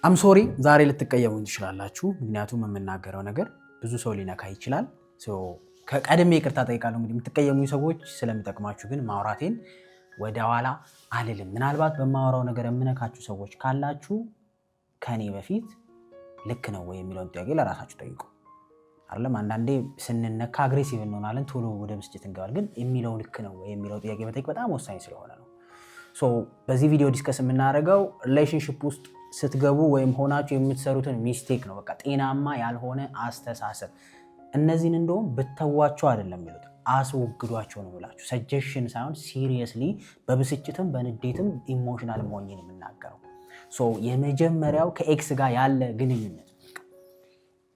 አም ሶሪ ዛሬ ልትቀየሙኝ ትችላላችሁ ምክንያቱም የምናገረው ነገር ብዙ ሰው ሊነካ ይችላል ከቀድሜ ይቅርታ ጠይቃለሁ እንግዲህ የምትቀየሙኝ ሰዎች ስለሚጠቅማችሁ ግን ማውራቴን ወደ ኋላ አልልም ምናልባት በማወራው ነገር የምነካችሁ ሰዎች ካላችሁ ከኔ በፊት ልክ ነው ወይ የሚለውን ጥያቄ ለራሳችሁ ጠይቁ አይደለም አንዳንዴ ስንነካ አግሬሲቭ እንሆናለን ቶሎ ወደ ብስጭት እንገባለን ግን የሚለው ልክ ነው ወይ የሚለው ጥያቄ መጠየቅ በጣም ወሳኝ ስለሆነ ነው በዚህ ቪዲዮ ዲስከስ የምናደርገው ሪሌሽንሺፕ ውስጥ ስትገቡ ወይም ሆናችሁ የምትሰሩትን ሚስቴክ ነው በቃ ጤናማ ያልሆነ አስተሳሰብ እነዚህን እንደውም ብተዋቸው አይደለም የሚሉት አስወግዷቸው ነው ብላችሁ ሰጀሽን ሳይሆን ሲሪየስሊ በብስጭትም በንዴትም ኢሞሽናል መሆንን የምናገረው የመጀመሪያው ከኤክስ ጋር ያለ ግንኙነት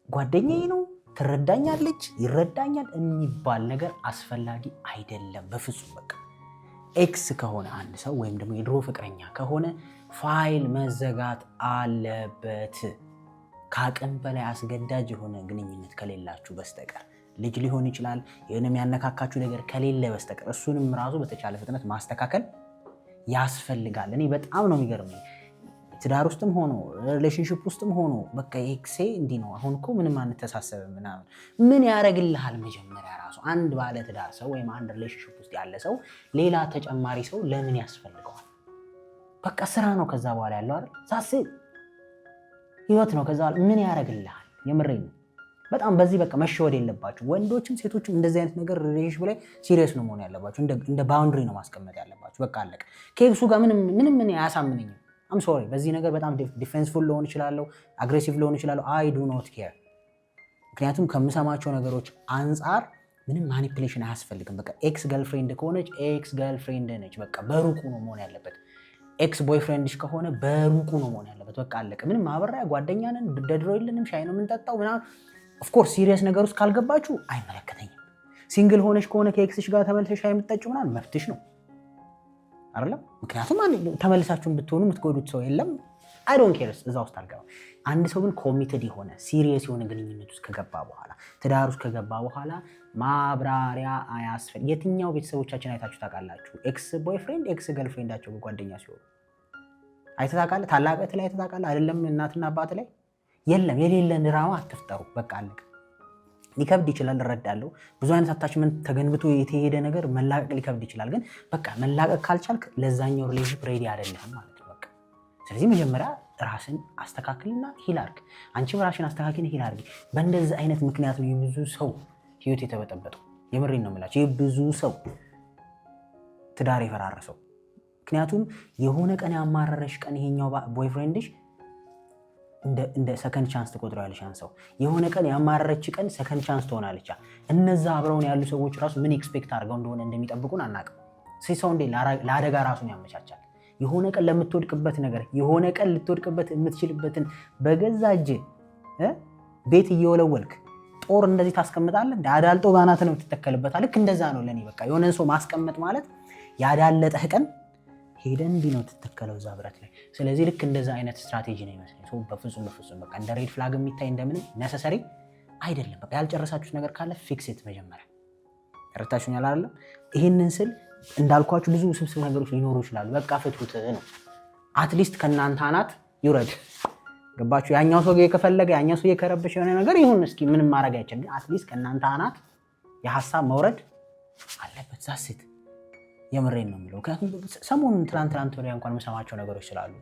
ጓደኛዬ ነው ትረዳኛለች ይረዳኛል የሚባል ነገር አስፈላጊ አይደለም በፍጹም በቃ ኤክስ ከሆነ አንድ ሰው ወይም ደግሞ የድሮ ፍቅረኛ ከሆነ ፋይል መዘጋት አለበት ከአቅም በላይ አስገዳጅ የሆነ ግንኙነት ከሌላችሁ በስተቀር ልጅ ሊሆን ይችላል የሆነም ያነካካችሁ ነገር ከሌለ በስተቀር እሱንም ራሱ በተቻለ ፍጥነት ማስተካከል ያስፈልጋል እኔ በጣም ነው የሚገርመኝ ትዳር ውስጥም ሆኖ ሪሌሽንሺፕ ውስጥም ሆኖ በቃ ኤክሴ እንዲህ ነው አሁን እኮ ምንም አንተሳሰብም ምናምን ምን ያደርግልሃል መጀመሪያ ራሱ አንድ ባለ ትዳር ሰው ወይም አንድ ሪሌሽንሺፕ ውስጥ ያለ ሰው ሌላ ተጨማሪ ሰው ለምን ያስፈልገዋል በቃ ስራ ነው ከዛ በኋላ ያለው አይደል ሳስ ህይወት ነው ከዛ ምን ያደርግልሃል የምሬን ነው በጣም በዚህ በቃ መሸወድ የለባችሁ ወንዶችም ሴቶችም እንደዚህ አይነት ነገር ሪሌሽንሺፕ ላይ ሲሪየስ ነው መሆን ያለባችሁ እንደ ባውንደሪ ነው ማስቀመጥ ያለባችሁ በቃ አለቀ ከኤክሱ ጋር ምንም ምን አያሳምነኝም I'm sorry በዚህ ነገር በጣም ዲፌንስፉል ልሆን ይችላል አግሬሲቭ ልሆን ይችላል I do not care ምክንያቱም ከምሰማቸው ነገሮች አንፃር ምንም ማኒፑሌሽን አያስፈልግም በቃ ኤክስ ገርልፍሬንድ ከሆነች ኤክስ ገርልፍሬንድ ነች በቃ በሩቁ ነው መሆን ያለበት ኤክስ ቦይፍሬንድሽ ከሆነ በሩቁ ነው መሆን ያለበት በቃ አለቀ ምንም ማብራሪያ ጓደኛ ነን ደድሮ የለንም ሻይ ነው የምንጠጣው ምናምን ኦፍ ኮርስ ሲሪየስ ነገር ውስጥ ካልገባችሁ አይመለከተኝም ሲንግል ሆነሽ ከሆነ ከኤክስሽ ጋር ተመልሰሽ ሻይ የምትጠጪው ምናምን መብትሽ ነው አይደለም ምክንያቱም ተመልሳችሁን ብትሆኑ የምትጎዱት ሰው የለም I don't care እዛ ውስጥ አልገባም አንድ ሰው ግን ኮሚትድ የሆነ ሲሪየስ የሆነ ግንኙነት ውስጥ ከገባ በኋላ ትዳር ውስጥ ከገባ በኋላ ማብራሪያ አያስፈልግም የትኛው ቤተሰቦቻችን አይታችሁ ታውቃላችሁ ኤክስ ቦይፍሬንድ ኤክስ ገርልፍሬንዳቸው ጓደኛ ሲሆኑ አይተታውቃለህ ታላቅ እህት ላይ አይተታውቃለህ አይደለም እናትና አባት ላይ የለም የሌለን ድራማ አትፍጠሩ በቃ አለቀ ሊከብድ ይችላል እረዳለሁ ብዙ አይነት አታችመንት ተገንብቶ የተሄደ ነገር መላቀቅ ሊከብድ ይችላል ግን በቃ መላቀቅ ካልቻልክ ለዛኛው ሪሌሽንሺፕ ሬዲ አይደለም ማለት ነው በቃ ስለዚህ መጀመሪያ ራስን አስተካክልና ሂል አድርግ አንቺም ራስሽን አስተካክልና ሂል አድርጊ በእንደዚህ አይነት ምክንያት ነው የብዙ ሰው ህይወት የተበጠበጠው የምሬን ነው የምላችሁ የብዙ ሰው ትዳር የፈራረሰው ምክንያቱም የሆነ ቀን ያማረረሽ ቀን ይሄኛው ቦይፍሬንድሽ እንደ ሰከንድ ቻንስ ተቆጥሯልሽ አንሰው የሆነ ቀን ያማረረች ቀን ሰከንድ ቻንስ ትሆናለች እነዛ አብረውን ያሉ ሰዎች ራሱ ምን ኤክስፔክት አድርገው እንደሆነ እንደሚጠብቁን አናውቅም ሲሰው እንደ ለአደጋ ራሱን ያመቻቻል የሆነ ቀን ለምትወድቅበት ነገር የሆነ ቀን ልትወድቅበት የምትችልበትን በገዛ እጅ ቤት እየወለወልክ ጦር እንደዚህ ታስቀምጣለህ አዳልጦ ባናት ነው የምትተከልበት ልክ እንደዛ ነው ለኔ በቃ የሆነን ሰው ማስቀመጥ ማለት ያዳለጠህ ቀን ሄደን እንዲህ ነው ተተከለው ዛብራት ላይ ስለዚህ ልክ እንደዛ አይነት ስትራቴጂ ነው ይመስለኝ በፍጹም በቃ እንደ ሬድ ፍላግ የሚታይ እንደምን ነሰሰሪ አይደለም በቃ ያልጨረሳችሁት ነገር ካለ ፊክስ ኢት መጀመሪያ ተረታችሁኛል አይደል ይሄንን ስል እንዳልኳችሁ ብዙ ስብስብ ነገሮች ሊኖሩ ይችላሉ በቃ ፍቱት ነው አትሊስት ከናንተ አናት ይውረድ ገባችሁ ያኛው ሰው የከፈለገ ያኛው ሰው የከረበሽ የሆነ ነገር ይሁን እስኪ ምንም ማድረግ አይችልም አትሊስት ከናንተ አናት የሐሳብ መውረድ አለበት ዛስት የምሬን ነው የሚለው ምክንያቱም ሰሞኑን ትላንት ወዲያ እንኳን መሰማቸው ነገሮች ስላሉ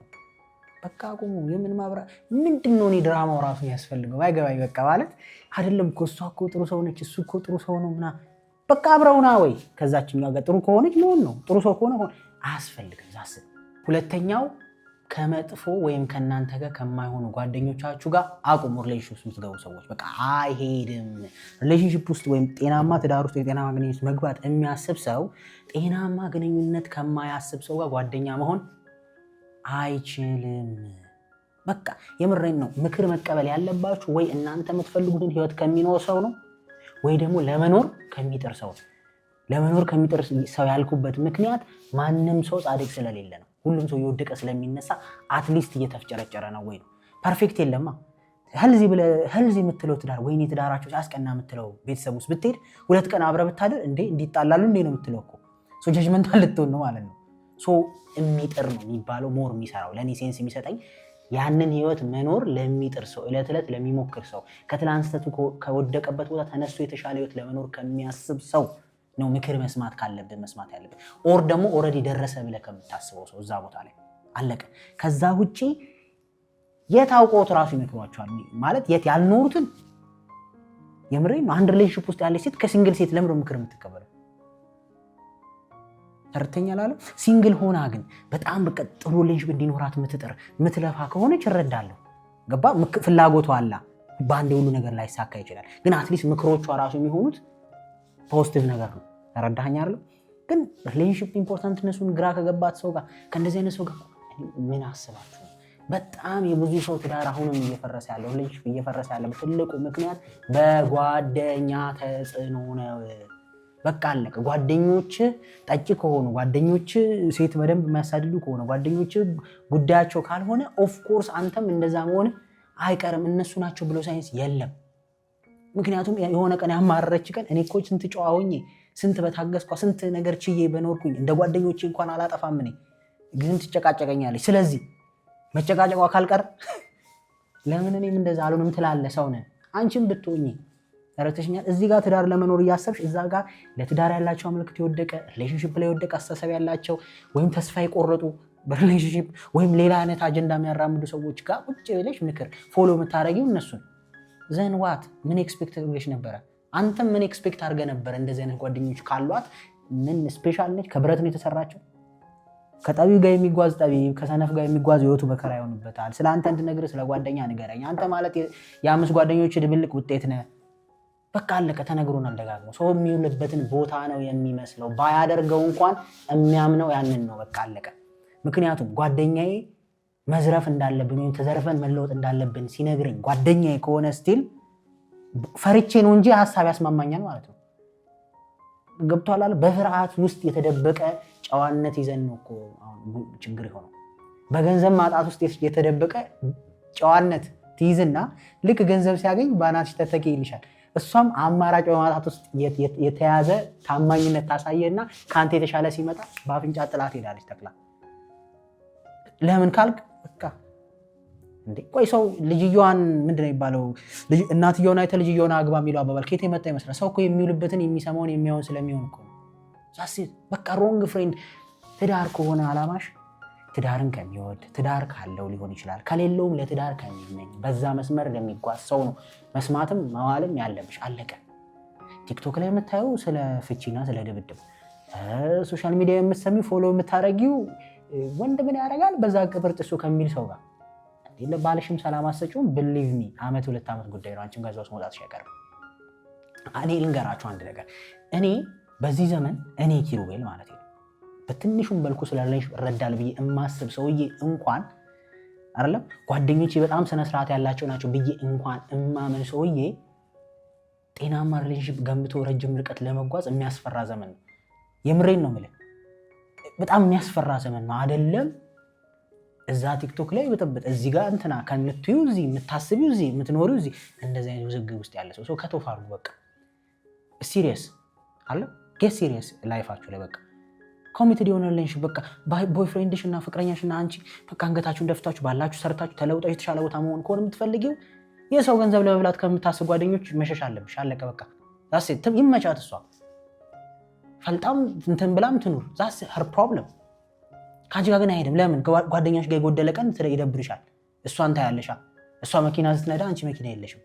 በቃ አቁሙ የምን ማብራ ምንድነው እኔ ድራማው ራሱ ያስፈልገው አይገባኝ በቃ ማለት አይደለም እኮ እሷ እኮ ጥሩ ሰው ነች እሱ እኮ ጥሩ ሰው ነው ምና በቃ አብረውና ወይ ከዛችኛው ጋር ጥሩ ከሆነች ነው ጥሩ ሰው ከሆነ አያስፈልግም ዛስ ሁለተኛው ከመጥፎ ወይም ከናንተ ጋር ከማይሆኑ ጓደኞቻችሁ ጋር አቁሙ ሪሌሽንሺፕ ውስጥ ገቡ ሰዎች በቃ አይሄድም ሪሌሽንሺፕ ውስጥ ወይም ጤናማ ትዳር ውስጥ ጤናማ ግንኙነት መግባት የሚያስብ ሰው ጤናማ ግንኙነት ከማያስብ ሰው ጋር ጓደኛ መሆን አይችልም በቃ የምሬን ነው ምክር መቀበል ያለባችሁ ወይ እናንተ የምትፈልጉትን ህይወት ከሚኖር ሰው ነው ወይ ደግሞ ለመኖር ከሚጥር ሰው ለመኖር ከሚጥር ሰው ያልኩበት ምክንያት ማንንም ሰው ጻድቅ ስለሌለ ነው ሁሉም ሰው ይወድቀ ስለሚነሳ አትሊስት እየተፍጨረጨረ ነው ወይ ነው ፐርፌክት የለማ ህልዚ የምትለው ትዳር ወይኔ ትዳራቸው ሲያስቀና የምትለው ቤተሰብ ውስጥ ብትሄድ ሁለት ቀን አብረ ብታደር እንዲጣላሉ ነው የምትለው እኮ ጀጅመንታል ልትሆን ነው ማለት ነው የሚጥር ነው የሚባለው ሞር የሚሰራው ለኔ ሴንስ የሚሰጠኝ ያንን ህይወት መኖር ለሚጥር ሰው እለት እለት ለሚሞክር ሰው ከትላንት ስተቱ ከወደቀበት ቦታ ተነስቶ የተሻለ ህይወት ለመኖር ከሚያስብ ሰው ነው ምክር መስማት ካለብን መስማት ያለብን። ኦር ደግሞ ኦልሬዲ ደረሰ ብለህ ከምታስበው ሰው እዛ ቦታ ላይ አለቀ። ከዛ ውጪ የታውቆት ራሱ ይመክሯቸዋል ማለት የት ያልኖሩትን የምሬን አንድ ሪሌሽንሺፕ ውስጥ ያለች ሴት ከሲንግል ሴት ለምን ምክር የምትቀበለው? ተርተኛል አለ ሲንግል ሆና ግን በጣም በቃ ጥሩ ሪሌሽንሺፕ እንዲኖራት የምትጥር የምትለፋ ከሆነች እረዳለሁ። ገባ ፍላጎቷ አላ በአንድ ሁሉ ነገር ላይ ሳካ ይችላል። ግን አትሊስት ምክሮቿ ራሱ የሚሆኑት ፖዚቲቭ ነገር ነው። ተረዳኸኝ አይደል? ግን ሪሌሽንሺፕ ኢምፖርታንትነሱን ግራ ከገባት ሰው ጋር ከእንደዚህ አይነት ሰው ጋር ምን አስባችሁ? በጣም የብዙ ሰው ትዳር አሁንም እየፈረሰ ያለው ሪሌሽንሺፕ እየፈረሰ ያለው ትልቁ ምክንያት በጓደኛ ተጽዕኖ ነው። በቃ አለቀ። ጓደኞች ጠጪ ከሆኑ ጓደኞች ሴት በደንብ የሚያሳድዱ ከሆነ ጓደኞች ጉዳያቸው ካልሆነ ኦፍ ኮርስ አንተም እንደዛ መሆን አይቀርም። እነሱ ናቸው ብሎ ሳይንስ የለም። ምክንያቱም የሆነ ቀን ያማረረች ቀን እኔ እኮ ስንት ጨዋ ሆኜ ስንት በታገስኳ ስንት ነገር ችዬ በኖርኩኝ እንደ ጓደኞቼ እንኳን አላጠፋም እኔ ግን ትጨቃጨቀኛለች። ስለዚህ መጨቃጨቋ ካልቀር ለምን እኔም እንደዛ አልሆንም ትላለህ። ሰው ነህ አንቺም ብትሆኚ ተረተሽኛል። እዚህ ጋር ትዳር ለመኖር እያሰብሽ እዛ ጋር ለትዳር ያላቸው አመልክቶ የወደቀ ሪሌሽንሺፕ ላይ የወደቀ አስተሳሰብ ያላቸው ወይም ተስፋ የቆረጡ በሪሌሽንሺፕ ወይም ሌላ አይነት አጀንዳ የሚያራምዱ ሰዎች ጋር ቁጭ ብለሽ ምክር ፎሎ የምታደርጊው እነሱን ዘን ዋት ምን ኤክስፔክት አድርገሽ ነበረ? አንተም ምን ኤክስፔክት አድርገህ ነበረ? እንደዚህ አይነት ጓደኞች ካሏት ምን ስፔሻል ነች? ከብረት ነው የተሰራቸው። ከጠቢብ ጋር የሚጓዝ ጠቢብ ከሰነፍ ጋር የሚጓዝ ህይወቱ መከራ ይሆንበታል። ስለ አንተ እንድነግርህ ስለ ጓደኛ ንገረኝ። አንተ ማለት የአምስት ጓደኞች ድብልቅ ውጤት ነህ። በቃ አለቀ። ተነግሮናል ደጋግሞ። ሰው የሚውልበትን ቦታ ነው የሚመስለው። ባያደርገው እንኳን የሚያምነው ያንን ነው። በቃ አለቀ። ምክንያቱም ጓደኛዬ መዝረፍ እንዳለብን ወይም ተዘርፈን መለወጥ እንዳለብን ሲነግረኝ ጓደኛዬ ከሆነ ስቲል ፈርቼ ነው እንጂ ሀሳብ ያስማማኛል ማለት ነው። ገብቶሃል አይደል? በፍርሃት ውስጥ የተደበቀ ጨዋነት ይዘን ነው እኮ አሁን ችግር የሆነው። በገንዘብ ማጣት ውስጥ የተደበቀ ጨዋነት ትይዝና ልክ ገንዘብ ሲያገኝ ባናትሽ ተተኪ ይልሻል። እሷም አማራጭ በማጣት ውስጥ የተያዘ ታማኝነት ታሳየና ከአንተ የተሻለ ሲመጣ በአፍንጫ ጥላት ሄዳለች ተክላ። ለምን ካልክ በቃ እንዴ ቆይ ሰው ልጅየዋን ምንድነው የሚባለው እናትየውን አይተ ልጅየውን አግባ የሚለው አባባል ከየት የመጣ ይመስላል? ሰው እኮ የሚውልበትን የሚሰማውን የሚያውን ስለሚሆን እኮ ዛሲት በቃ ሮንግ ፍሬንድ። ትዳር ከሆነ አላማሽ ትዳርን ከሚወድ ትዳር ካለው ሊሆን ይችላል፣ ከሌለውም ለትዳር ከሚመኝ በዛ መስመር ለሚጓዝ ሰው ነው መስማትም መዋልም ያለብሽ። አለቀ። ቲክቶክ ላይ የምታየው ስለ ፍቺና ስለ ድብድብ፣ ሶሻል ሚዲያ የምትሰሚው ፎሎ የምታረጊው ወንድ ምን ያደርጋል በዛ ቅብር ጥሱ ከሚል ሰው ጋር ለባልሽም ሰላም አሰጪውም believe me አመት 2 አመት ጉዳይ ነው። አንቺም ጋር መውጣት አይቀርም። እኔ ልንገራችሁ አንድ ነገር። እኔ በዚህ ዘመን እኔ ኪሩቤል ማለት ነው በትንሹም በልኩ ስላለሽ ረዳል ብዬ እማስብ ሰውዬ እንኳን አይደለም ጓደኞቼ በጣም ስነ ስርዓት ያላቸው ናቸው ብዬ እንኳን እማመን ሰውዬ ጤናማ ሪሌሽንሺፕ ገንብቶ ረጅም ርቀት ለመጓዝ የሚያስፈራ ዘመን ነው። የምሬን ነው የምልህ። በጣም የሚያስፈራ ዘመን ነው አይደለም? እዛ ቲክቶክ ላይ በተበጠ እዚህ ጋር እንትና ከንትዩ እዚህ የምታስቢው እዚህ የምትኖሪው እዚህ እንደዚህ አይነት ውዝግብ ውስጥ ያለ ሰው ከተፋሩ በቃ ሲሪየስ አለ ጌት ሲሪየስ ላይፋችሁ ላይ በቃ ኮሚትድ የሆነ ሪሌሽንሺፕ በቃ ቦይፍሬንድሽ እና ፍቅረኛሽ እና አንቺ በቃ አንገታችሁን ደፍታችሁ ባላችሁ ሰርታችሁ ተለውጣችሁ የተሻለ ቦታ መሆን ከሆነ የምትፈልጊው የሰው ገንዘብ ለመብላት ከምታስቡ ጓደኞች መሸሽ አለብሽ። አለቀ በቃ ዛስ ይመቻት። እሷ ፈልጣም እንትን ብላም ትኑር ዛስ ሄር ፕሮብለም። ካንቺ ጋር ግን አይሄድም። ለምን? ጓደኛሽ ጋር የጎደለ ቀን ይደብርሻል። እሷን ታያለሻ። እሷ መኪና ስትነዳ አንቺ መኪና የለሽም።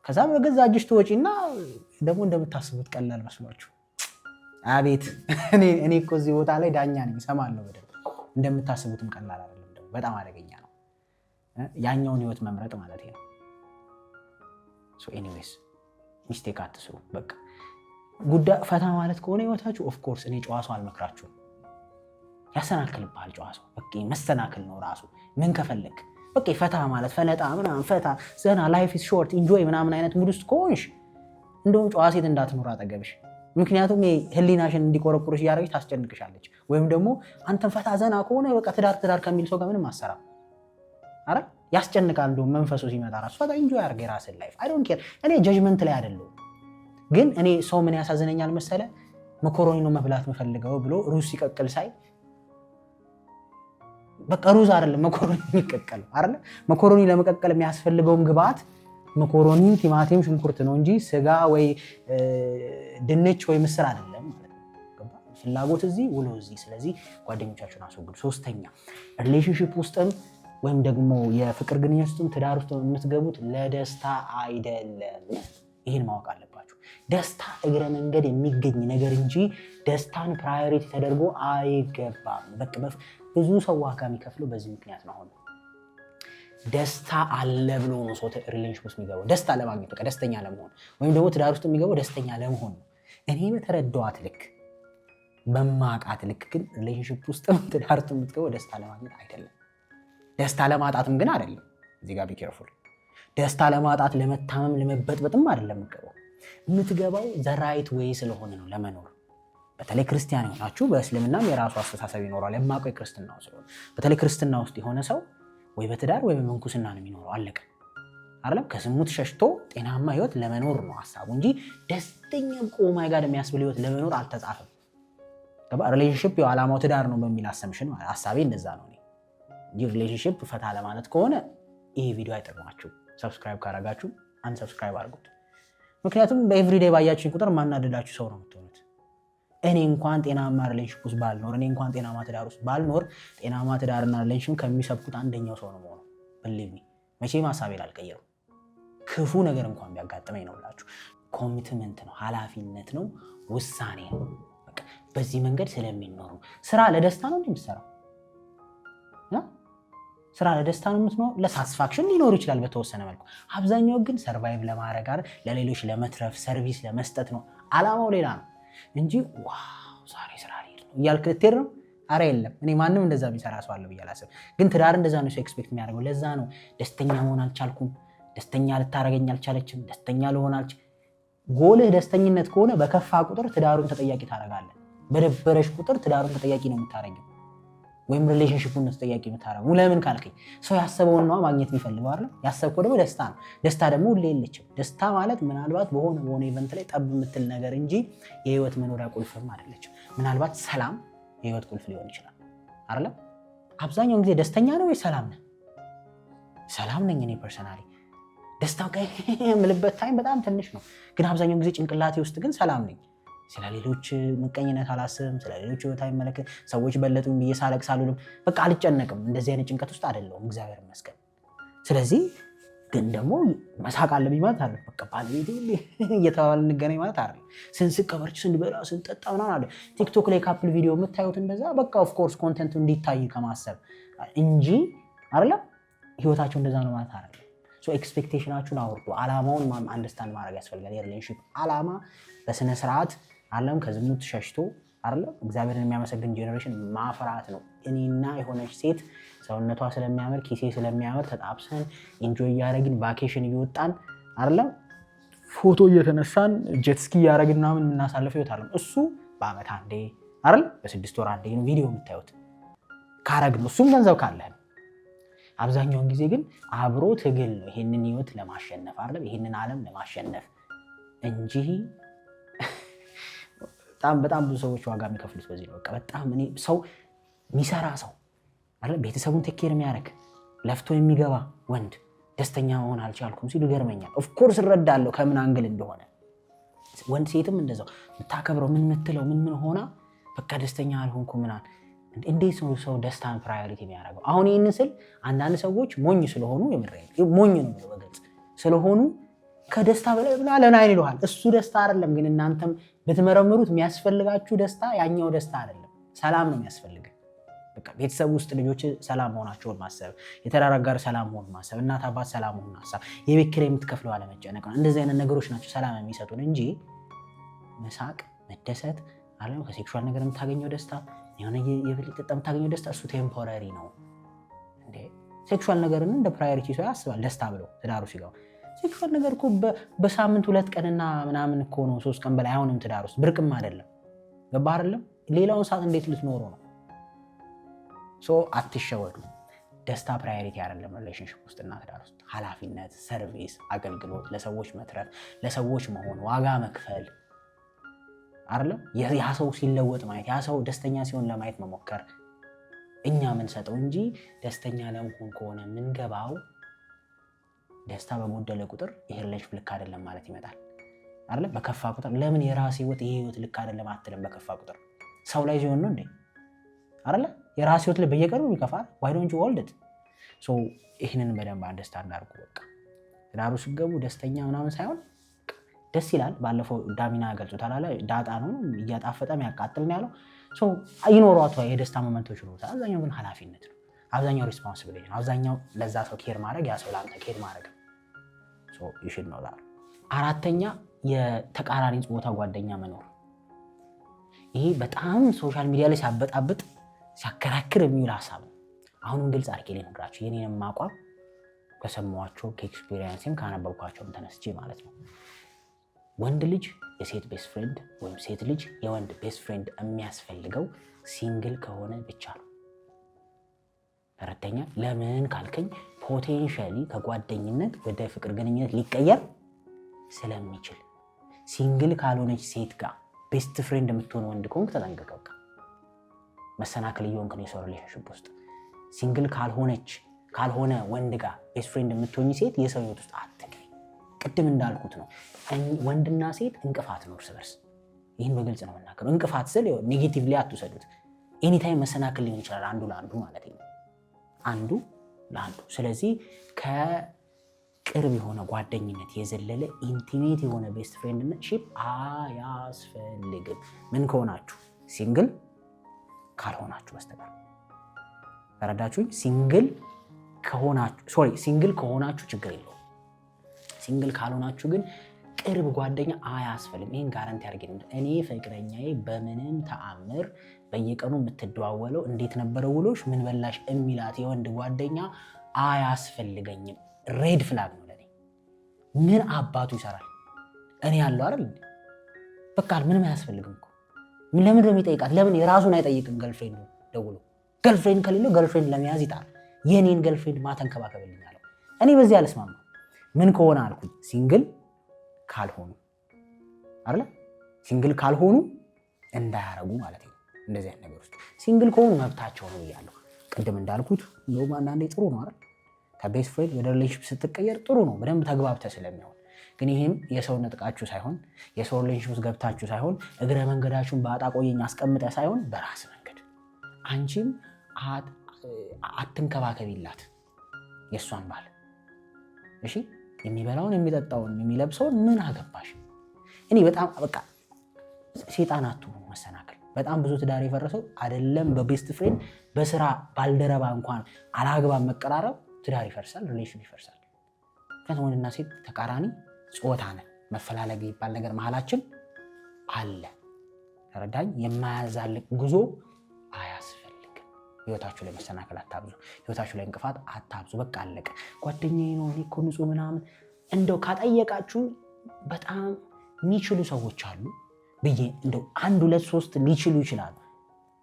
ከዛ በገዛ እጅሽ ትወጪና ደግሞ እንደምታስቡት ቀላል መስሏችሁ አቤት እኔ እኮ እዚህ ቦታ ላይ ዳኛ ነኝ እሰማለሁ በደንብ። እንደምታስቡትም ቀላል አይደለም፣ ደግሞ በጣም አደገኛ ነው። ያኛውን ህይወት መምረጥ ማለት ነው። ሶ ኤኒዌይስ ሚስቴክ አትስሩ። በቃ ጉዳይ ፈታ ማለት ከሆነ ህይወታችሁ ኦፍ ኮርስ እኔ ጨዋ ሰው አልመክራችሁም። ያሰናክልብሃል ጨዋ ሰው። በቃ መሰናክል ነው ራሱ። ምን ከፈለክ በቃ ፈታ ማለት ፈነጣ ምናምን ፈታ ዘና ላይፍ ኢዝ ሾርት ኢንጆይ ምናምን አይነት ሙድ ውስጥ ከሆንሽ እንደውም ጨዋ ሴት እንዳትኖር አጠገብሽ። ምክንያቱም ህሊናሽን እንዲቆረቁርሽ እያደረገች ታስጨንቅሻለች። ወይም ደግሞ አንተን ፈታ ዘና ከሆነ በቃ ትዳር ከሚል ሰው ጋር ምንም አሰራ አረ ያስጨንቃል። እንደውም መንፈሱ ሲመጣ ራሱ ፈታ ኢንጆይ አድርግ የራስን ላይፍ። አይ ዶንት ኬር። እኔ ጀጅመንት ላይ አይደለሁም፣ ግን እኔ ሰው ምን ያሳዝነኛል መሰለ መኮሮኒ ነው መብላት የምፈልገው ብሎ ሩዝ ሲቀቅል ሳይ በቃ ሩዝ አይደለም መኮሮኒ የሚቀቀለው አይደለ? መኮሮኒ ለመቀቀል የሚያስፈልገውን ግብአት መኮሮኒ፣ ቲማቲም፣ ሽንኩርት ነው እንጂ ስጋ ወይ ድንች ወይ ምስር አይደለም ማለት ነው። ፍላጎት እዚህ ውሎ እዚህ። ስለዚህ ጓደኞቻችሁን አስወግዱ። ሶስተኛ ሪሌሽንሺፕ ውስጥም ወይም ደግሞ የፍቅር ግንኙነት ውስጥም ትዳር ውስጥ የምትገቡት ለደስታ አይደለም። ይህን ማወቅ አለባችሁ። ደስታ እግረ መንገድ የሚገኝ ነገር እንጂ ደስታን ፕራዮሪቲ ተደርጎ አይገባም። በቃ ብዙ ሰው ዋጋ የሚከፍለው በዚህ ምክንያት ነው። አሁን ደስታ አለ ብሎ ነው ሰው ሪሌሽንሺፕ ውስጥ የሚገባው ደስታ ለማግኘት በቃ ደስተኛ ለመሆን፣ ወይም ደግሞ ትዳር ውስጥ የሚገባው ደስተኛ ለመሆን ነው። እኔ በተረዳኋት ልክ በማውቃት ልክ ግን ሪሌሽንሺፕ ውስጥም ትዳር ውስጥ የምትገባው ደስታ ለማግኘት አይደለም። ደስታ ለማጣትም ግን አይደለም። እዚህ ጋር ቢኬርፉል። ደስታ ለማጣት ለመታመም ለመበጥበጥም አይደለም የምትገባው ዘራይት ወይ ስለሆነ ነው ለመኖር። በተለይ ክርስቲያን የሆናችሁ በእስልምናም የራሱ አስተሳሰብ ይኖራል። የማውቀው የክርስትናው ስለሆነ በተለይ ክርስትና ውስጥ የሆነ ሰው ወይ በትዳር ወይ በምንኩስና ነው የሚኖረው። አለቀ አይደለም። ከዝሙት ሸሽቶ ጤናማ ህይወት ለመኖር ነው ሀሳቡ እንጂ ደስተኛ ቆማይ ጋር የሚያስብል ህይወት ለመኖር አልተጻፈም። ሪሌሽንሺፕ የዓላማው ትዳር ነው በሚል አሰምሽን ሀሳቤ እንደዛ ነው እንጂ ሪሌሽንሺፕ ፈታ ለማለት ከሆነ ይሄ ቪዲዮ አይጠቅማችሁ። ሰብስክራይብ ካረጋችሁ አንሰብስክራይብ አድርጉት። ምክንያቱም በኤቭሪዴይ ባያችሁኝ ቁጥር ማናደዳችሁ ሰው ነው የምትሆኑት። እኔ እንኳን ጤናማ ሪሌሽንሺፕ ውስጥ ባልኖር፣ እኔ እንኳን ጤናማ ትዳር ውስጥ ባልኖር፣ ጤናማ ትዳርና ሪሌሽንሺፕ ከሚሰብኩት አንደኛው ሰው ነው የምሆነው። ብሊቭ ሚ መቼም ሀሳቤን አልቀየርም። ክፉ ነገር እንኳን ቢያጋጥመኝ ነው ብላችሁ ኮሚትመንት ነው፣ ኃላፊነት ነው፣ ውሳኔ ነው። በቃ በዚህ መንገድ ስለሚኖሩ ስራ ለደስታ ነው እንደምትሰራው ስራ ለደስታ ነው የምትኖረው። ለሳቲስፋክሽን ሊኖር ይችላል በተወሰነ መልኩ። አብዛኛው ግን ሰርቫይቭ ለማድረግ አይደል፣ ለሌሎች ለመትረፍ ሰርቪስ ለመስጠት ነው። አላማው ሌላ ነው እንጂ ዋው ዛሬ ስራ ልሄድ ነው እያልክ ልትሄድ ነው። አረ የለም። እኔ ማንም እንደዛ ቢሰራ ሰው አለ ብዬ አላስብም። ግን ትዳር እንደዛ ነው ሰው ኤክስፔክት የሚያደርገው። ለዛ ነው ደስተኛ መሆን አልቻልኩም፣ ደስተኛ ልታረገኝ አልቻለችም፣ ደስተኛ ልሆን አልቻልኩም። ጎልህ ደስተኝነት ከሆነ በከፋ ቁጥር ትዳሩን ተጠያቂ ታደርጋለህ። በደበረሽ ቁጥር ትዳሩን ተጠያቂ ነው የምታደርገው፣ ወይም ሪሌሽንሺፑን ተጠያቂ የምታደርገው። ለምን ካልከኝ ሰው ያሰበውን ነው ማግኘት የሚፈልገው አይደል? ያሰብከው ደግሞ ደስታ ነው። ደስታ ደግሞ ሁሌ የለችም። ደስታ ማለት ምናልባት በሆነ ኢቨንት ላይ ጠብ የምትል ነገር እንጂ የህይወት መኖሪያ ቁልፍም አይደለችም። ምናልባት ሰላም የህይወት ቁልፍ ሊሆን ይችላል አይደል? አብዛኛውን ጊዜ ደስተኛ ነው ወይ ሰላም ነህ? ሰላም ነኝ እኔ ፐርሰናሊ። ደስታው የምልበት ታይም በጣም ትንሽ ነው፣ ግን አብዛኛውን ጊዜ ጭንቅላቴ ውስጥ ግን ሰላም ነኝ። ስለ ሌሎች ምቀኝነት አላስብም። ስለ ሌሎች ህይወት አይመለከት። ሰዎች በለጡኝ ብዬ ሳለቅስ አልውልም። በቃ አልጨነቅም። እንደዚህ አይነት ጭንቀት ውስጥ አይደለሁም፣ እግዚአብሔር ይመስገን። ስለዚህ ግን ደግሞ መሳቅ አለብኝ ማለት አይደለም። በቃ ባለቤቴ እየተባባልን እንገናኝ ማለት አይደለም። ስንስቅ ከበርች ስንበላ ስንጠጣ ምናምን አለ። ቲክቶክ ላይ ካፕል ቪዲዮ የምታዩት እንደዛ በቃ ኦፍኮርስ ኮንተንቱ እንዲታይ ከማሰብ እንጂ አይደለም። ህይወታቸው እንደዛ ነው ማለት አይደለም። ኤክስፔክቴሽናችሁን አውርዱ። አላማውን አንደርስታንድ ማድረግ ያስፈልጋል። የሪሌሽንሺፕ አላማ በስነ ስርዓት አለም ከዝሙት ሸሽቶ አይደለም እግዚአብሔርን የሚያመሰግን ጄኔሬሽን ማፍራት ነው። እኔና የሆነች ሴት ሰውነቷ ስለሚያምር ኪሴ ስለሚያምር ተጣብሰን ኢንጆይ እያደረግን ቫኬሽን እየወጣን አይደለም ፎቶ እየተነሳን ጀትስኪ እያደረግን ምናምን የምናሳልፈው ህይወት አይደለም። እሱ በአመት አንዴ አይደል በ6 ወር አንዴ ነው ቪዲዮ የምታዩት ካረግ ነው። እሱም ገንዘብ ካለ ነው። አብዛኛውን ጊዜ ግን አብሮ ትግል ነው ይሄንን ህይወት ለማሸነፍ አይደለም ይሄንን ዓለም ለማሸነፍ እንጂ በጣም ብዙ ሰዎች ዋጋ የሚከፍሉት በዚህ ነው። በቃ በጣም እኔ ሰው የሚሰራ ሰው አይደል ቤተሰቡን ቴክ የሚያደርግ ለፍቶ የሚገባ ወንድ ደስተኛ መሆን አልቻልኩም ሲሉ ይገርመኛል። ኦፍ ኮርስ እረዳለሁ ከምን አንግል እንደሆነ። ወንድ ሴትም እንደዛው የምታከብረው ምን የምትለው ምን ሆና በቃ ደስተኛ አልሆንኩም ምናምን። እንዴት ሰው ደስታን ፕራዮሪቲ የሚያደርገው? አሁን ይህን ስል አንዳንድ ሰዎች ሞኝ ስለሆኑ ሞኝ ነው በግልጽ ስለሆኑ ከደስታ በላይ ብላ ለናይን ይለዋል። እሱ ደስታ አይደለም። ግን እናንተም ብትመረምሩት የሚያስፈልጋችሁ ደስታ ያኛው ደስታ አይደለም። ሰላም ነው የሚያስፈልግ። በቃ ቤተሰብ ውስጥ ልጆች ሰላም መሆናቸውን ማሰብ፣ የትዳር ጋር ሰላም መሆን ማሰብ፣ እናት አባት ሰላም መሆን ማሰብ፣ የቤት ኪራይ የምትከፍለው አለመጨነቅ ነው። እንደዚህ አይነት ነገሮች ናቸው ሰላም የሚሰጡን እንጂ መሳቅ፣ መደሰት አለ ከሴክሹዋል ነገር የምታገኘው ደስታ የሆነ የብልጥ ጠጣ የምታገኘው ደስታ እሱ ቴምፖራሪ ነው። እንዴ ሴክሹዋል ነገርን እንደ ፕራዮሪቲ ሰው ያስባል ደስታ ብሎ ትዳሩ ሲገባ። ሴክሹዋል ነገር እኮ በሳምንት 2 ቀንና ምናምን እኮ ነው 3 ቀን በላይ አይሆንም ትዳር ውስጥ ብርቅም አይደለም። ገባ አይደለም? ሌላውን ሰዓት እንዴት ልትኖሩ ነው? አትሸወዱ። ደስታ ፕራዮሪቲ አይደለም ሪሌሽንሺፕ ውስጥና ትዳር ውስጥ። ኃላፊነት፣ ሰርቪስ፣ አገልግሎት፣ ለሰዎች መትረፍ፣ ለሰዎች መሆን፣ ዋጋ መክፈል አይደለም። ያ ሰው ሲለወጥ ማየት፣ ያ ሰው ደስተኛ ሲሆን ለማየት መሞከር እኛ የምንሰጠው እንጂ ደስተኛ ለመሆን ከሆነ የምንገባው ደስታ በጎደለ ቁጥር ይሄ ሪሌሽንሺፕ ልክ አይደለም ማለት ይመጣል አይደል? በከፋ ቁጥር ለምን የራስ ህይወት ይሄ ህይወት ልክ አይደለም አትልም? በከፋ ቁጥር ሰው ላይ ሲሆን ነው እንዴ አይደል? የራስ ህይወት ላይ በየቀኑ ይከፋል። why don't you hold it? so ይሄንን በደንብ አንደርስታንድ አድርጉ። በቃ ትዳሩ ሲገቡ ደስተኛ ምናምን ሳይሆን ደስ ይላል። ባለፈው ዳሚና ገልጾታል አለ ዳጣ ነው እያጣፈጠም ያቃጥል ነው ያለው። so ይኖሯቷ የደስታ ሞመንቶች ነው። አብዛኛው ግን ኃላፊነት ነው። አብዛኛው ሪስፖንሲቢሊቲ ነው። አብዛኛው ለዛ ሰው ኬር ማድረግ ያ ሰው ላንተ ኬር ማድረግ ነው። so you should know that። አራተኛ የተቃራኒ ጾታ ጓደኛ መኖር። ይሄ በጣም ሶሻል ሚዲያ ላይ ሲያበጣብጥ ሲያከራክር የሚውል ሐሳብ ነው። አሁንም ግልጽ አድርጌ ልነግራችሁ የኔንም አቋም ከሰማኋቸው ከኤክስፒሪየንስም ካነበብኳቸውም ተነስቼ ማለት ነው። ወንድ ልጅ የሴት ቤስት ፍሬንድ ወይም ሴት ልጅ የወንድ ቤስት ፍሬንድ የሚያስፈልገው ሲንግል ከሆነ ብቻ ነው። አራተኛ ለምን ካልከኝ ፖቴንሻሊ ከጓደኝነት ወደ ፍቅር ግንኙነት ሊቀየር ስለሚችል ሲንግል ካልሆነች ሴት ጋር ቤስት ፍሬንድ የምትሆን ወንድ ከሆንክ ተጠንቀቀው። መሰናክል እየሆንክ ነው የሰው ሪሌሽንሺፕ ውስጥ። ሲንግል ካልሆነ ወንድ ጋር ቤስት ፍሬንድ የምትሆኝ ሴት የሰው ህይወት ውስጥ አትግቢ። ቅድም እንዳልኩት ነው ወንድና ሴት እንቅፋት ነው እርስ በርስ። ይህን በግልጽ ነው የምናገረው። እንቅፋት ስል ኔጌቲቭሊ አትውሰዱት። ኤኒታይም መሰናክል ሊሆን ይችላል አንዱ ለአንዱ ማለት ነው። አንዱ ለአንዱ። ስለዚህ ከቅርብ የሆነ ጓደኝነት የዘለለ ኢንቲሜት የሆነ ቤስት ፍሬንድሺፕ አያስፈልግም። ምን ከሆናችሁ? ሲንግል ካልሆናችሁ በስተቀር። ተረዳችሁኝ? ሲንግል ከሆናችሁ ችግር የለውም። ሲንግል ካልሆናችሁ ግን ቅርብ ጓደኛ አያስፈልግም። ይህን ጋራንቲ አድርጌ እኔ ፍቅረኛዬ በምንም ተአምር በየቀኑ የምትደዋወለው እንዴት ነበረ ውሎሽ ምን በላሽ የሚላት የወንድ ጓደኛ አያስፈልገኝም። ሬድ ፍላግ ነው ለኔ። ምን አባቱ ይሰራል? እኔ ያለው አይደል? በቃ ምንም አያስፈልግም እኮ። ለምን ነው የሚጠይቃት? ለምን የራሱን አይጠይቅም? ገርልፍሬንድ ደውሎ ገርልፍሬንድ ከሌለው ገርልፍሬንድ ለመያዝ ይጣል። የኔን ገርልፍሬንድ ማተንከባከብልኝ አለው። እኔ በዚህ አልስማማም። ምን ከሆነ አልኩኝ? ሲንግል ካልሆኑ አይደል? ሲንግል ካልሆኑ እንዳያረጉ ማለት ነው። እንደዚህ አይነት ነገር ውስጥ ሲንግል ከሆኑ መብታቸው ነው ብያለሁ። ቅድም እንዳልኩት እንደውም አንዳንዴ ጥሩ ነው አይደል? ከቤስት ፍሬንድ ወደ ሪሌሽንሺፕ ስትቀየር ጥሩ ነው፣ በደንብ ተግባብተ ስለሚሆን። ግን ይህም የሰው ነጥቃችሁ ሳይሆን የሰው ሪሌሽንሺፕ ውስጥ ገብታችሁ ሳይሆን እግረ መንገዳችሁን በአጣ ቆየኝ አስቀምጠ ሳይሆን በራስ መንገድ አንቺም አትንከባከቢላት የእሷን ባል። እሺ የሚበላውን የሚጠጣውን የሚለብሰውን ምን አገባሽ? እኔ በጣም በቃ ሴጣን አትሁኑ። መሰናክል በጣም ብዙ ትዳር የፈረሰው አይደለም በቤስት ፍሬንድ በስራ ባልደረባ እንኳን አላግባብ መቀራረብ ትዳር ይፈርሳል፣ ሪሌሽን ይፈርሳል። ምክንያቱም ወንድና ሴት ተቃራኒ ጾታ ነን። መፈላለግ የሚባል ነገር መሀላችን አለ። ተረዳኝ? የማያዛልቅ ጉዞ አያስፈልግም። ህይወታችሁ ላይ መሰናክል አታብዙ። ህይወታችሁ ላይ እንቅፋት አታብዙ። በቃ አለቀ። ጓደኛዬ ነው እኔ እኮ ንጹህ ምናምን እንደው ካጠየቃችሁ በጣም የሚችሉ ሰዎች አሉ ብዬ እንደው 1 2 3 ሊችሉ ይችላሉ።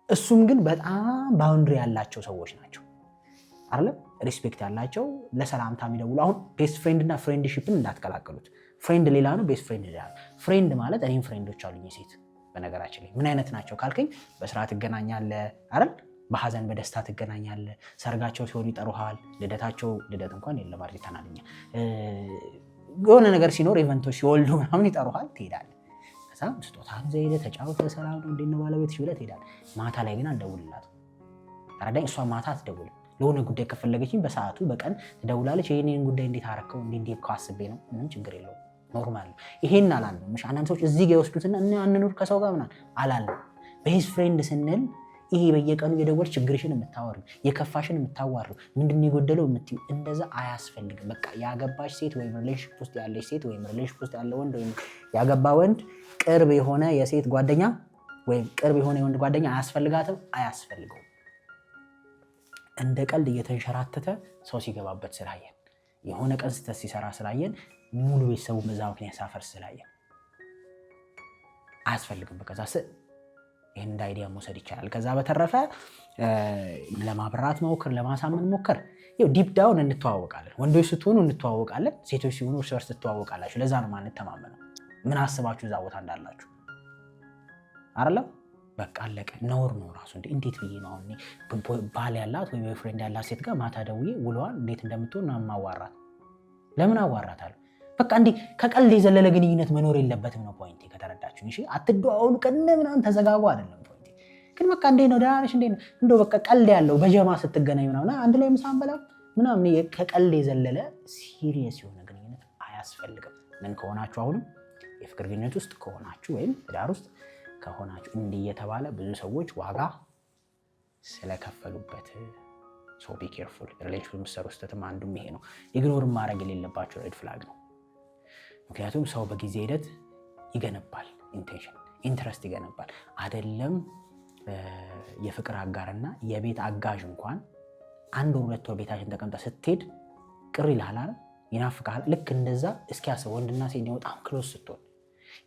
እሱም ግን በጣም ባውንድሪ ያላቸው ሰዎች ናቸው አይደል? ሪስፔክት ያላቸው ለሰላምታ የሚደውሉ። አሁን ቤስት ፍሬንድ እና ፍሬንድሺፕን እንዳትቀላቀሉት። ፍሬንድ ሌላ ነው፣ ቤስት ፍሬንድ ሌላ ነው። ፍሬንድ ማለት እኔም ፍሬንዶች አሉኝ ሴት። በነገራችን ላይ ምን አይነት ናቸው ካልከኝ በስራ ትገናኛለህ አይደል? በሐዘን በደስታ ትገናኛለህ። ሰርጋቸው ሲሆን ይጠሩሃል። ልደት እንኳን የለም አይደል? ተናልኛ የሆነ ነገር ሲኖር ኢቨንቶች ሲወልዱ ምናምን ይጠሩሃል፣ ትሄዳለህ። ከዛ ስጦታን ዘይደ ተጫውተ ሰላም ነው እንዴት ነው ባለቤትሽ ብለህ ትሄዳለህ። ማታ ላይ ግን አልደውልላትም። ተረዳኝ? እሷ ማታ አትደውልም። ለሆነ ጉዳይ ከፈለገችኝ በሰዓቱ በቀን ትደውላለች። ይሄንን ጉዳይ እንዴት አረከው እንዴት ካስቤ ነው። ምንም ችግር የለውም፣ ኖርማል ነው። ይሄን አላለም። እሺ አንዳንድ ሰዎች እዚህ ጋር ይወስዱትና አንኑር ከሰው ጋር ምናምን አላለም። ቤስት ፍሬንድ ስንል ይሄ በየቀኑ የደወልሽ ችግርሽን የምታወሩ የከፋሽን የምታዋሩ ምንድን የጎደለው የምትዩ እንደዛ አያስፈልግም። በቃ ያገባሽ ሴት ወይም ሪሌሽንሺፕ ውስጥ ያለሽ ሴት ወይም ሪሌሽንሺፕ ውስጥ ያለ ወንድ ወይም ያገባ ወንድ ቅርብ የሆነ የሴት ጓደኛ ወይም ቅርብ የሆነ የወንድ ጓደኛ አያስፈልገውም። እንደ ቀልድ እየተንሸራተተ ሰው ሲገባበት ስላየን የሆነ ቀን ስተት ሲሰራ ስላየን ሙሉ ቤተሰቡ በዛ ምክንያት ሳፈር ስላየን አያስፈልግም። በቃ ይህን አይዲያ መውሰድ ይቻላል። ከዛ በተረፈ ለማብራት መሞከር ለማሳመን ሞከር። ዲፕ ዳውን እንተዋወቃለን። ወንዶች ስትሆኑ እንተዋወቃለን፣ ሴቶች ሲሆኑ እርስ በርስ ትተዋወቃላችሁ። ለዛ ነው ማንተማመነው። ምን አስባችሁ እዛ ቦታ እንዳላችሁ አይደለም። በቃ አለቀ። ነውር ነው ራሱ። እንዴት ብዬ ነው አሁን ባል ያላት ወይ ቦይፍሬንድ ያላት ሴት ጋር ማታ ደውዬ ውሏን እንዴት እንደምትሆን ማዋራት? ለምን አዋራታለሁ? በቃ እንዴ ከቀልድ የዘለለ ግንኙነት መኖር የለበትም ነው ፖይንቴ። ከተረዳችሁ እሺ። አትደዋወሉ ቀን ምናምን ተዘጋጉ አይደለም ፖይንቴ። ግን በቃ እንዴ ነው ደህና ነሽ እንዴ ነው እንደው በቃ ቀልድ ያለው በጀማ ስትገናኝ ምናምን አንድ ላይ ምሳን በላ ምናምን ከቀልድ የዘለለ ሲሪየስ የሆነ ግንኙነት አያስፈልግም። ምን ከሆናችሁ አሁንም የፍቅር ግንኙነት ውስጥ ከሆናችሁ ወይም ትዳር ውስጥ ከሆናችሁ እንዲህ እየተባለ ብዙ ሰዎች ዋጋ ስለከፈሉበት ሶ ቢ ኬርፉል። ሪሌሽንሺፕ የምትሰሩ ስህተትም አንዱም ይሄ ነው። ኢግኖር ማድረግ የሌለባቸው ሬድ ፍላግ ነው። ምክንያቱም ሰው በጊዜ ሂደት ይገነባል፣ ኢንትረስት ይገነባል። አይደለም የፍቅር አጋርና የቤት አጋዥ እንኳን አንድ ወር 2 ወር ቤታችን ተቀምጣ ስትሄድ ቅር ይልሃል፣ ይናፍቃል። ልክ እንደዛ እስኪያስብ ወንድና ሴት በጣም ክሎዝ ስትሆን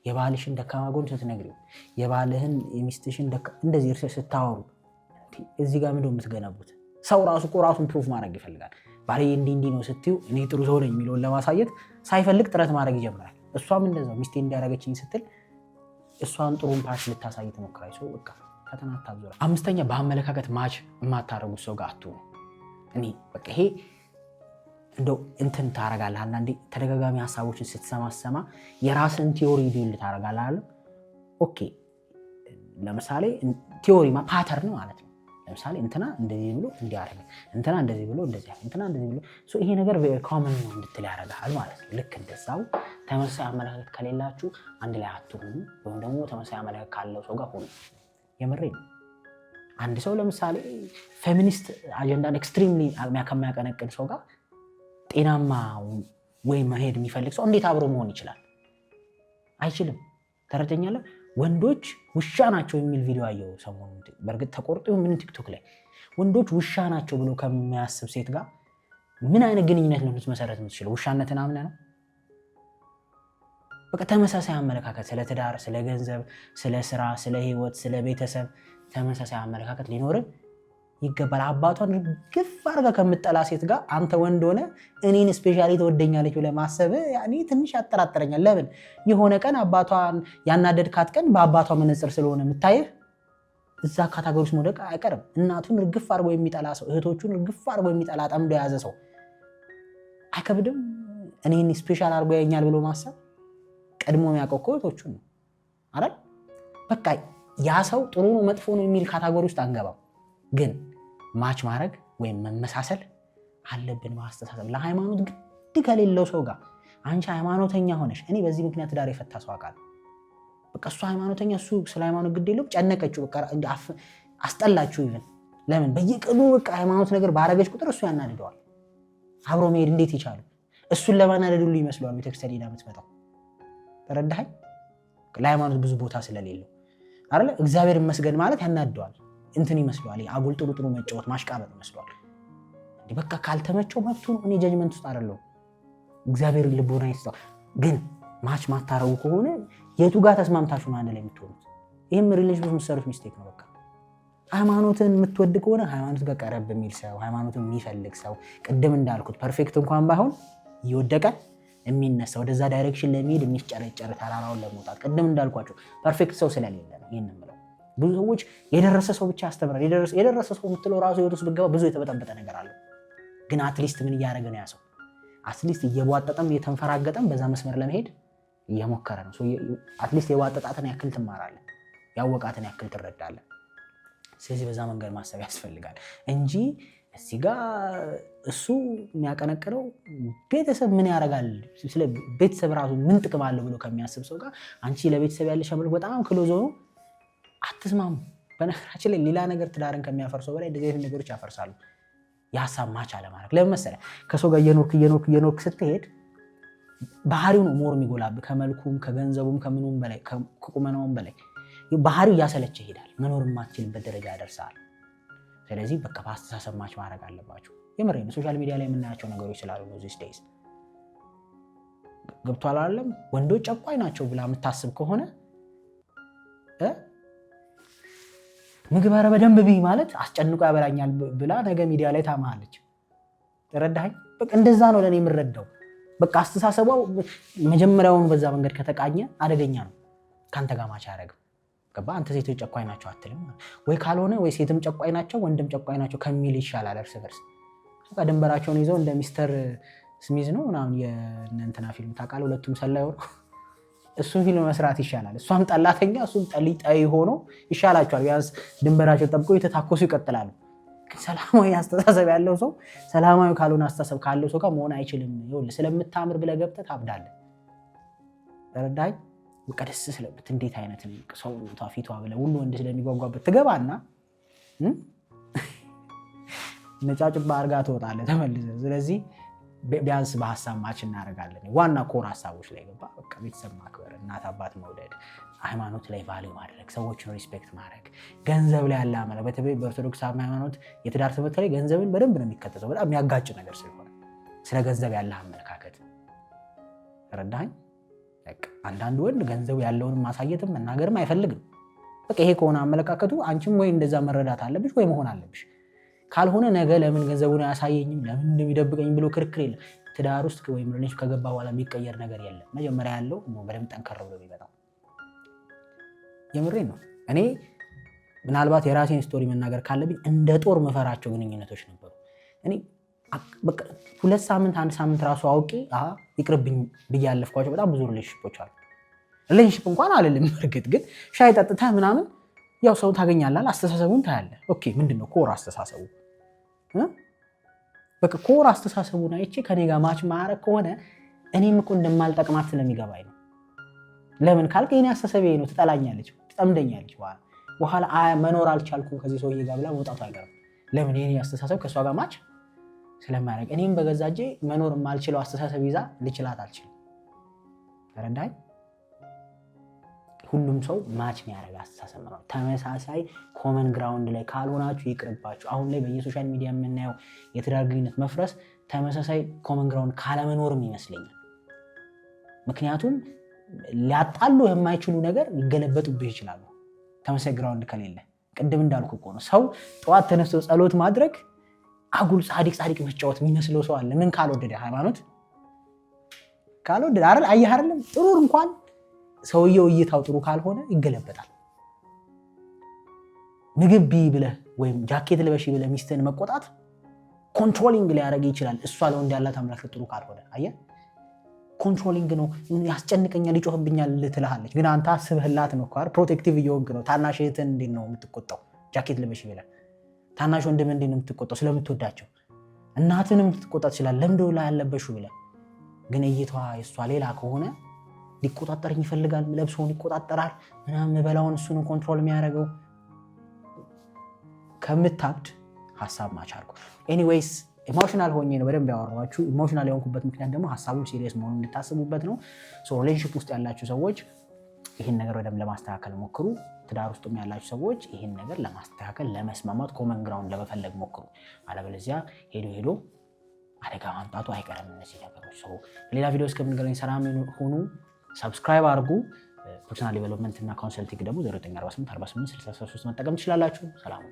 የባልሽን ደካማ ጎን ስትነግሪው የባልህን የሚስትሽን እንደዚህ እርስ ስታወሩ እዚህ ጋር ምንድነው የምትገነቡት? ሰው ራሱ እኮ ራሱን ፕሩፍ ማድረግ ይፈልጋል። ባሌ እንዲህ ነው ስትዩ እኔ ጥሩ ሰው ነኝ የሚለውን ለማሳየት ሳይፈልግ ጥረት ማድረግ ይጀምራል። እሷም እንደዛው ሚስቴ እንዲያደርገችኝ ስትል እሷን ጥሩን ፓርት ልታሳይ ትሞክራለች። ሰው በቃ ፈተና አታብዙራ። 5ኛ በአመለካከት ማች የማታረጉት ሰው ጋር አትሁኑ። እኔ በቃ ይሄ እንደው እንትን ታረጋለህ። አንዳንዴ ተደጋጋሚ ሀሳቦችን ስትሰማ የራስን ቲዮሪ ቢልድ ታረጋለህ። ኦኬ ለምሳሌ ቲዮሪ ፓተርን ማለት ነው። ለምሳሌ እንትና እንደዚህ ብሎ እንዲያረጋ፣ እንትና እንደዚህ ብሎ እንደዚህ፣ እንትና እንደዚህ ብሎ ይሄ ነገር ኮመን ነው እንድትል ያደርጋል ማለት ነው። ልክ እንደዛው ተመሳሳይ አመለካከት ከሌላችሁ አንድ ላይ አትሁኑ፣ ወይም ደግሞ ተመሳሳይ አመለካከት ካለው ሰው ጋር ሁኑ። የምሬ ነው። አንድ ሰው ለምሳሌ ፌሚኒስት አጀንዳን ኤክስትሪምሊ ከሚያቀነቅን ሰው ጋር ጤናማ ወይ መሄድ የሚፈልግ ሰው እንዴት አብሮ መሆን ይችላል? አይችልም። ተረድተኛለህ? ወንዶች ውሻ ናቸው የሚል ቪዲዮ አየሁ ሰሞኑን። በእርግጥ ተቆርጦ ምን ቲክቶክ ላይ ወንዶች ውሻ ናቸው ብሎ ከሚያስብ ሴት ጋር ምን አይነት ግንኙነት ነው ልትመሰረት የምትችለው? ውሻነትን አምነህ ነው? በቃ ተመሳሳይ አመለካከት ስለ ትዳር፣ ስለ ገንዘብ፣ ስለ ስራ፣ ስለ ህይወት፣ ስለ ቤተሰብ ተመሳሳይ አመለካከት ሊኖርህ ይገባል። አባቷን ግፍ አድርጋ ከምትጠላ ሴት ጋር አንተ ወንድ ሆነ እኔን ስፔሻሊ ትወደኛለች ብለህ ማሰብ ያኔ ትንሽ ያጠራጥረኛል። ለምን የሆነ ቀን አባቷን ያናደድካት ቀን በአባቷ መነጽር ስለሆነ የምታየህ እዛ ካታጎሪ ውስጥ መውደቅ አይቀርም። እናቱን እርግፍ አድርጎ የሚጠላ ሰው፣ እህቶቹን እርግፍ አድርጎ የሚጠላ ጠምዶ የያዘ ሰው አይከብድም? እኔን ስፔሻል አድርጎ ያኛል ብሎ ማሰብ ቀድሞ የሚያውቀው እኮ እህቶቹን ነው አይደል? በቃ ያ ሰው ጥሩ ነው መጥፎ ነው የሚል ካታጎሪ ውስጥ አንገባም። ግን ማች ማድረግ ወይም መመሳሰል አለብን ማስተሳሰብ። ለሃይማኖት ግድ ከሌለው ሰው ጋር አንቺ ሃይማኖተኛ ሆነሽ እኔ በዚህ ምክንያት ትዳር የፈታ ሰው አውቃለሁ። በቃ እሱ ሃይማኖተኛ፣ እሱ ስለ ሃይማኖት ግድ የለውም። ጨነቀችው፣ በቃ አስጠላችሁ። ይሄን ለምን በየቀኑ በቃ ሃይማኖት ነገር ባረገች ቁጥር እሱ ያናድደዋል። አብሮ መሄድ እንዴት ይቻሉ? እሱን ለማናደድ ሁሉ ይመስለዋል ቤተክርስቲያን ሄዳ የምትመጣው። ተረዳኸኝ? ለሃይማኖት ብዙ ቦታ ስለሌለው አይደለ? እግዚአብሔር ይመስገን ማለት ያናድደዋል። እንትን ይመስለዋል። አጉል ጥሩ ጥሩ መጫወት ማሽቃበጥ ይመስለዋል። እንዲህ በቃ ካልተመቸው መብቱ ነው። እኔ ጀጅመንት ውስጥ አይደለሁም። እግዚአብሔር ልቦና ይስጠው። ግን ማች ማታረጉ ከሆነ የቱ ጋር ተስማምታችሁ ነው አንድ ላይ የምትሆኑት? ይሄም ሪሌሽንሺፕ የምትሰሩት ሚስቴክ ነው። በቃ ሃይማኖትን የምትወድ ከሆነ ሃይማኖት ጋር ቀረብ የሚል ሰው፣ ሃይማኖትን የሚፈልግ ሰው፣ ቅድም እንዳልኩት ፐርፌክት እንኳን ባይሆን እየወደቀ የሚነሳ ወደዛ ዳይሬክሽን ለመሄድ የሚጨረጨር ተራራውን ለመውጣት ቅድም እንዳልኳቸው ፐርፌክት ሰው ስለሌለ ነው ይሄን የምለው። ብዙ ሰዎች የደረሰ ሰው ብቻ ያስተምራል። የደረሰ ሰው የምትለው ራሱ ህይወት ውስጥ ብትገባ ብዙ የተበጠበጠ ነገር አለ። ግን አትሊስት ምን እያደረገ ነው ያ ሰው? አትሊስት እየቧጠጠም እየተንፈራገጠም በዛ መስመር ለመሄድ እየሞከረ ነው። አትሊስት የቧጠጣትን ያክል ትማራለህ፣ ያወቃትን ያክል ትረዳለህ። ስለዚህ በዛ መንገድ ማሰብ ያስፈልጋል እንጂ እዚህ ጋር እሱ የሚያቀነቅነው ቤተሰብ ምን ያደርጋል፣ ስለ ቤተሰብ ራሱ ምን ጥቅም አለው ብሎ ከሚያስብ ሰው ጋር አንቺ ለቤተሰብ ያለሽ አመለካከት በጣም ክሎዝ ሆኖ አትስማሙ። በነገራችን ላይ ሌላ ነገር ትዳርን ከሚያፈርሰው በላይ እንደዚህ አይነት ነገሮች ያፈርሳሉ። የሀሳብ ማች አለማድረግ። ለምን መሰለህ? ከሰው ጋር እየኖርክ ስትሄድ ባህሪው ነው ሞር የሚጎላብህ። ከመልኩም ከገንዘቡም ከምኑም በላይ ከቁመናውም በላይ ባህሪው እያሰለቸ ይሄዳል። መኖር የማትችልበት ደረጃ ያደርሳል። ስለዚህ በቃ በአስተሳሰብ ማች ማድረግ አለባቸው። የምሬን ነው። ሶሻል ሚዲያ ላይ የምናያቸው ነገሮች ስላሉ ነው ዚስ ዴይዝ። ገብቶሃል አይደለም? ወንዶች ጨቋኝ ናቸው ብላ የምታስብ ከሆነ ምግብ ኧረ በደንብ ብይ ማለት አስጨንቆ ያበላኛል ብላ ነገ ሚዲያ ላይ ታማለች። ተረዳኸኝ? በቃ እንደዛ ነው ለኔ የምረዳው። በቃ አስተሳሰቧ መጀመሪያውን በዛ መንገድ ከተቃኘ አደገኛ ነው። ካንተ ጋር ማች አያደርግም። ገባ አንተ ሴቶች ጨቋኝ ናቸው አትልም ወይ ካልሆነ ወይ ሴትም ጨቋኝ ናቸው ወንድም ጨቋኝ ናቸው ከሚል ይሻላል እርስ በርስ በቃ ድንበራቸውን ይዘው እንደ ሚስተር ስሚዝ ነው ምናምን የእንትና ፊልም ታውቃለህ ሁለቱም ሰላይ ሆኖ እሱን ፊልም መስራት ይሻላል እሷም ጠላተኛ እሱም ጠሊጣይ ሆኖ ይሻላቸዋል ቢያንስ ድንበራቸው ጠብቀው የተታኮሱ ይቀጥላሉ ሰላማዊ አስተሳሰብ ያለው ሰው ሰላማዊ ካልሆነ አስተሳሰብ ካለው ሰው ጋር መሆን አይችልም ይኸውልህ ስለምታምር ብለህ ገብተህ ታብዳለህ ተረዳኸኝ በቃ ደስ ስለምት እንዴት አይነት ሰው ፊቷ ብለህ ሁሉ ወንድ ስለሚጓጓበት ትገባና ነጫጭባ አርጋ ትወጣለህ ተመልሰህ ስለዚህ ቢያንስ በሐሳብ ማች እናደርጋለን ዋና ኮር ሐሳቦች ላይ ገባ በቃ ቤተሰብ ማክበር እናት አባት መውደድ ሃይማኖት ላይ ቫልዩ ማድረግ ሰዎችን ሪስፔክት ማድረግ ገንዘብ ላይ ያለ አመለ በተለይ በኦርቶዶክስ ሃይማኖት የትዳር ትምህርት ላይ ገንዘብን በደንብ ነው የሚከተለው በጣም የሚያጋጭ ነገር ስለሆነ ስለ ገንዘብ ያለ አመለካከት ተረዳኸኝ በቃ አንዳንድ ወንድ ገንዘብ ያለውን ማሳየትም መናገርም አይፈልግም በቃ ይሄ ከሆነ አመለካከቱ አንቺም ወይ እንደዛ መረዳት አለብሽ ወይ መሆን አለብሽ ካልሆነ ነገ ለምን ገንዘቡን ያሳየኝም ለምን እንደሚደብቀኝ ብሎ ክርክር የለም ትዳር ውስጥ ወይም ሪሌሽን ከገባ በኋላ የሚቀየር ነገር የለም መጀመሪያ ያለው በደንብ ጠንከር ብሎ ይመጣው የምሬን ነው እኔ ምናልባት የራሴን ስቶሪ መናገር ካለብኝ እንደ ጦር መፈራቸው ግንኙነቶች ነበሩ እኔ በቃ 2 ሳምንት 1 ሳምንት ራሱ አውቄ ይቅርብኝ ብያለፍኳቸው በጣም ብዙ ሪሌሽንሺፖች አሉ ሪሌሽንሺፕ እንኳን አይደለም እርግጥ ግን ሻይ ጠጥተህ ምናምን ያው ሰው ታገኛለህ አስተሳሰቡን ታያለህ ኦኬ ምንድነው ኮር አስተሳሰቡ በቃ ኮር አስተሳሰቡን አይቼ ከኔ ጋር ማች ማረክ ከሆነ እኔም እኮ እንደማልጠቅማት ስለሚገባኝ ነው ለምን ካልከ የኔ አስተሳሰቤ ነው ትጠላኛለች ትጠምደኛለች በኋላ መኖር አልቻልኩም ከዚህ ሰውዬ ጋር ብላ መውጣቱ አይቀርም ለምን የኔ አስተሳሰብ ከሷ ጋር ማች ስለማያረግ እኔም በገዛጄ መኖር ማልችለው አስተሳሰብ ይዛ ልችላት አልችልም ተረዳኝ ሁሉም ሰው ማች የሚያደርግ አስተሳሰብ ነው ተመሳሳይ ኮመን ግራውንድ ላይ ካልሆናችሁ ይቅርባችሁ አሁን ላይ በየሶሻል ሚዲያ የምናየው የትዳር ግንኙነት መፍረስ ተመሳሳይ ኮመን ግራውንድ ካለመኖርም ይመስለኛል ምክንያቱም ሊያጣሉ የማይችሉ ነገር ሊገለበጡብህ ይችላሉ ተመሳሳይ ግራውንድ ከሌለ ቅድም እንዳልኩ እኮ ነው ሰው ጠዋት ተነስቶ ጸሎት ማድረግ አጉል ጻድቅ መጫወት የሚመስለው ሰው አለ ምን ካልወደደ ሃይማኖት ካልወደደ አይደል አየህ አይደለም ጥሩ እንኳን ሰውየው እይታው ጥሩ ካልሆነ ይገለበጣል ምግብ ቢ ብለህ ወይም ጃኬት ልበሽ ብለህ ሚስትህን መቆጣት ኮንትሮሊንግ ሊያደርግ ይችላል እሷ ለወንድ ያላት አመለካከት ጥሩ ካልሆነ አየህ ኮንትሮሊንግ ነው ያስጨንቀኛል ይጮህብኛል ልትልሃለች ግን አንተ አስበህላት ነው እኮ ፕሮቴክቲቭ እየሆንክ ነው ታናሽ እህትን እንዴት ነው የምትቆጣው ጃኬት ልበሽ ብለህ ታናሽ ወንድም እንዴት ነው የምትቆጣው ስለምትወዳቸው እናትንም ልትቆጣ ትችላለህ ለምዶ ላይ ያለበሽው ብለህ ግን እይታዋ የሷ ሌላ ከሆነ ሊቆጣጠርኝ ይፈልጋል ለብሶን ይቆጣጠራል ምናምን በላውን እሱ ነው ኮንትሮል የሚያደርገው ከምታብድ ሐሳብ ማቻርኩ ኤኒዌይስ ኢሞሽናል ሆኜ ነው በደንብ ያወራኋችሁ ኢሞሽናል የሆንኩበት ምክንያት ደግሞ ሐሳቡ ሲሪየስ መሆኑን እንድታስቡበት ነው ሶ ሪሌሽንሺፕ ውስጥ ያላችሁ ሰዎች ይሄን ነገር በደንብ ለማስተካከል ሞክሩ ትዳር ውስጥም ያላችሁ ሰዎች ይሄን ነገር ለማስተካከል ለመስማማት ኮመን ግራውንድ ለመፈለግ ሞክሩ አለበለዚያ ሄዶ አደጋ ማምጣቱ አይቀርም እነዚህ ነገሮች ሶ ሌላ ቪዲዮ እስከምንገናኝ ሰላም ሁኑ ሰብስክራይብ አድርጉ ፐርሰናል ዲቨሎፕመንት እና ካውንሰሊንግ ደግሞ 0948 48 63 መጠቀም ትችላላችሁ ሰላም